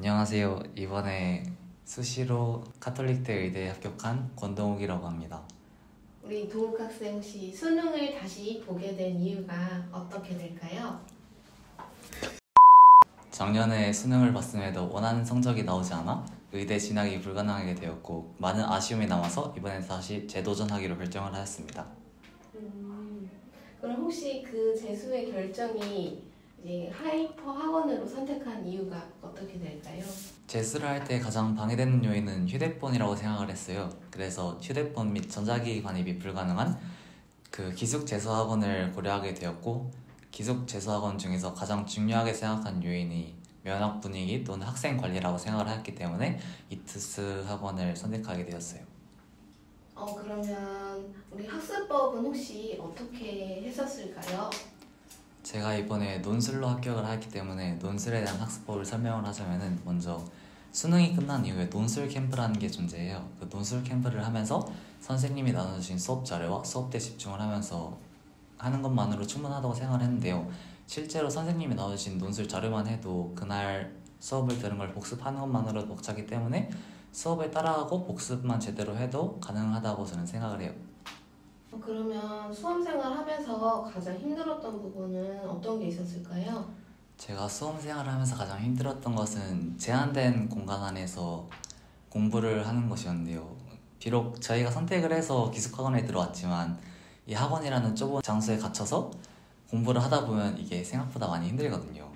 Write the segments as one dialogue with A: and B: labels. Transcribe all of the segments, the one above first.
A: 안녕하세요. 이번에 수시로 카톨릭대 의대에 합격한 권동욱이라고 합니다.
B: 우리 동욱 학생 혹시 수능을 다시 보게 된 이유가 어떻게 될까요?
A: 작년에 수능을 봤음에도 원하는 성적이 나오지 않아 의대 진학이 불가능하게 되었고 많은 아쉬움이 남아서 이번에 다시 재도전하기로 결정을 하였습니다.
B: 그럼 혹시 그 재수의 결정이 이제 하이퍼 학원으로 선택한 이유가 어떻게 될까요?
A: 재수를 할 때 가장 방해되는 요인은 휴대폰이라고 생각을 했어요. 그래서 휴대폰 및 전자기기 관입이 불가능한 그 기숙 재수학원을 고려하게 되었고, 기숙 재수학원 중에서 가장 중요하게 생각한 요인이 면학 분위기 또는 학생 관리라고 생각을 했기 때문에 이투스 학원을 선택하게 되었어요.
B: 그러면 우리 학습법은 혹시 어떻게 했었을까요?
A: 제가 이번에 논술로 합격을 하였기 때문에 논술에 대한 학습법을 설명을 하자면은, 먼저 수능이 끝난 이후에 논술 캠프라는 게 존재해요. 그 논술 캠프를 하면서 선생님이 나눠주신 수업 자료와 수업 때 집중을 하면서 하는 것만으로 충분하다고 생각을 했는데요. 실제로 선생님이 나눠주신 논술 자료만 해도 그날 수업을 들은 걸 복습하는 것만으로도 벅차기 때문에 수업을 따라하고 복습만 제대로 해도 가능하다고 저는 생각을 해요.
B: 그러면 수험생활 하면서 가장 힘들었던 부분은 어떤 게 있었을까요?
A: 제가 수험생활을 하면서 가장 힘들었던 것은 제한된 공간 안에서 공부를 하는 것이었는데요. 비록 저희가 선택을 해서 기숙학원에 들어왔지만 이 학원이라는 좁은 장소에 갇혀서 공부를 하다 보면 이게 생각보다 많이 힘들거든요.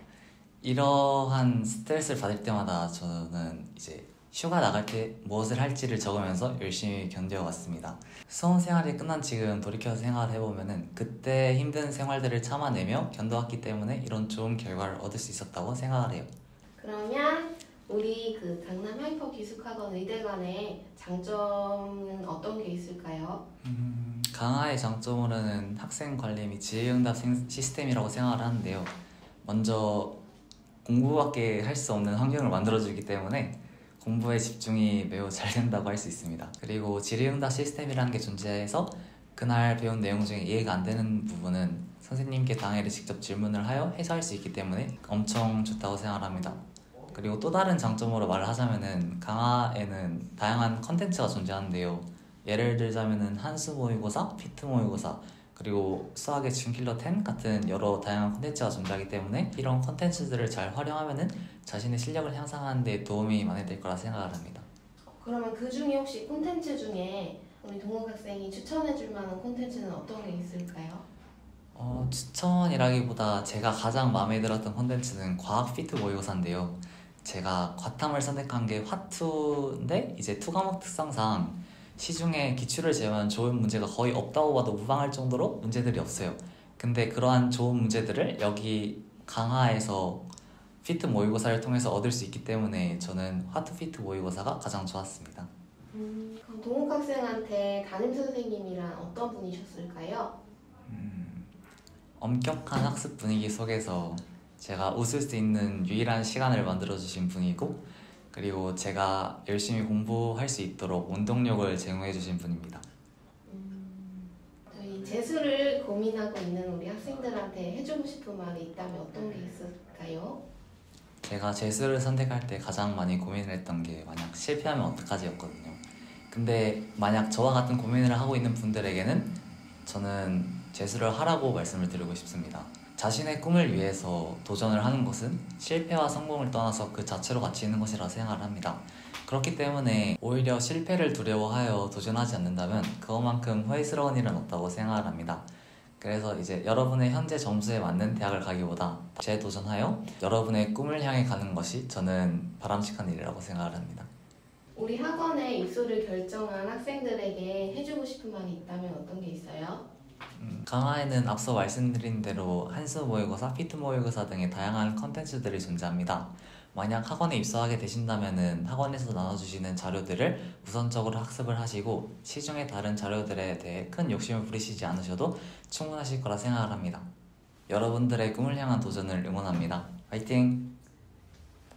A: 이러한 스트레스를 받을 때마다 저는 이제 휴가 나갈 때 무엇을 할지를 적으면서 열심히 견뎌왔습니다. 수험 생활이 끝난 지금 돌이켜서 생각을 해보면은 그때 힘든 생활들을 참아내며 견뎌왔기 때문에 이런 좋은 결과를 얻을 수 있었다고 생각을 해요.
B: 그러면 우리 그 강남 하이퍼 기숙학원 의대간의 장점은 어떤 게 있을까요?
A: 강화의 장점으로는 학생 관리 및 질의응답 시스템이라고 생각을 하는데요. 먼저 공부밖에 할 수 없는 환경을 만들어주기 때문에 공부에 집중이 매우 잘 된다고 할 수 있습니다. 그리고 질의응답 시스템이라는 게 존재해서 그날 배운 내용 중에 이해가 안 되는 부분은 선생님께 당일에 직접 질문을 하여 해소할 수 있기 때문에 엄청 좋다고 생각합니다. 그리고 또 다른 장점으로 말을 하자면은 강화에는 다양한 컨텐츠가 존재하는데요. 예를 들자면은 한수 모의고사, 피트 모의고사, 그리고 수학의 준킬러 10 같은 여러 다양한 콘텐츠가 존재하기 때문에 이런 콘텐츠들을 잘 활용하면은 자신의 실력을 향상하는 데 도움이 많이 될 거라 생각을 합니다.
B: 그러면 그 중에 혹시 콘텐츠 중에 우리 동욱 학생이 추천해줄 만한 콘텐츠는 어떤 게 있을까요?
A: 추천이라기보다 제가 가장 마음에 들었던 콘텐츠는 과학 피트 모의고사인데요. 제가 과탐을 선택한 게 화투인데 이제 투 과목 특성상 시중에 기출을 재면 좋은 문제가 거의 없다고 봐도 무방할 정도로 문제들이 없어요. 근데 그러한 좋은 문제들을 여기 강화에서 피트 모의고사를 통해서 얻을 수 있기 때문에 저는 화투 피트 모의고사가 가장 좋았습니다.
B: 그럼 동욱 학생한테 담임 선생님이란 어떤 분이셨을까요?
A: 엄격한 학습 분위기 속에서 제가 웃을 수 있는 유일한 시간을 만들어주신 분이고, 그리고 제가 열심히 공부할 수 있도록 원동력을 제공해주신 분입니다.
B: 저희 재수를 고민하고 있는 우리 학생들한테 해주고 싶은 말이 있다면 어떤 게 있을까요?
A: 제가 재수를 선택할 때 가장 많이 고민을 했던 게 만약 실패하면 어떡하지였거든요. 근데 만약 저와 같은 고민을 하고 있는 분들에게는 저는 재수를 하라고 말씀을 드리고 싶습니다. 자신의 꿈을 위해서 도전을 하는 것은 실패와 성공을 떠나서 그 자체로 가치 있는 것이라 생각을 합니다. 그렇기 때문에 오히려 실패를 두려워하여 도전하지 않는다면 그것만큼 후회스러운 일은 없다고 생각을 합니다. 그래서 이제 여러분의 현재 점수에 맞는 대학을 가기보다 재도전하여 여러분의 꿈을 향해 가는 것이 저는 바람직한 일이라고 생각을 합니다.
B: 우리 학원에 입소를 결정한 학생들에게 해주고 싶은 말이 있다면 어떤 게 있어요?
A: 강화에는 앞서 말씀드린 대로 한수 모의고사, 피트 모의고사 등의 다양한 컨텐츠들이 존재합니다. 만약 학원에 입소하게 되신다면 학원에서 나눠주시는 자료들을 우선적으로 학습을 하시고 시중의 다른 자료들에 대해 큰 욕심을 부리시지 않으셔도 충분하실 거라 생각을 합니다. 여러분들의 꿈을 향한 도전을 응원합니다. 화이팅!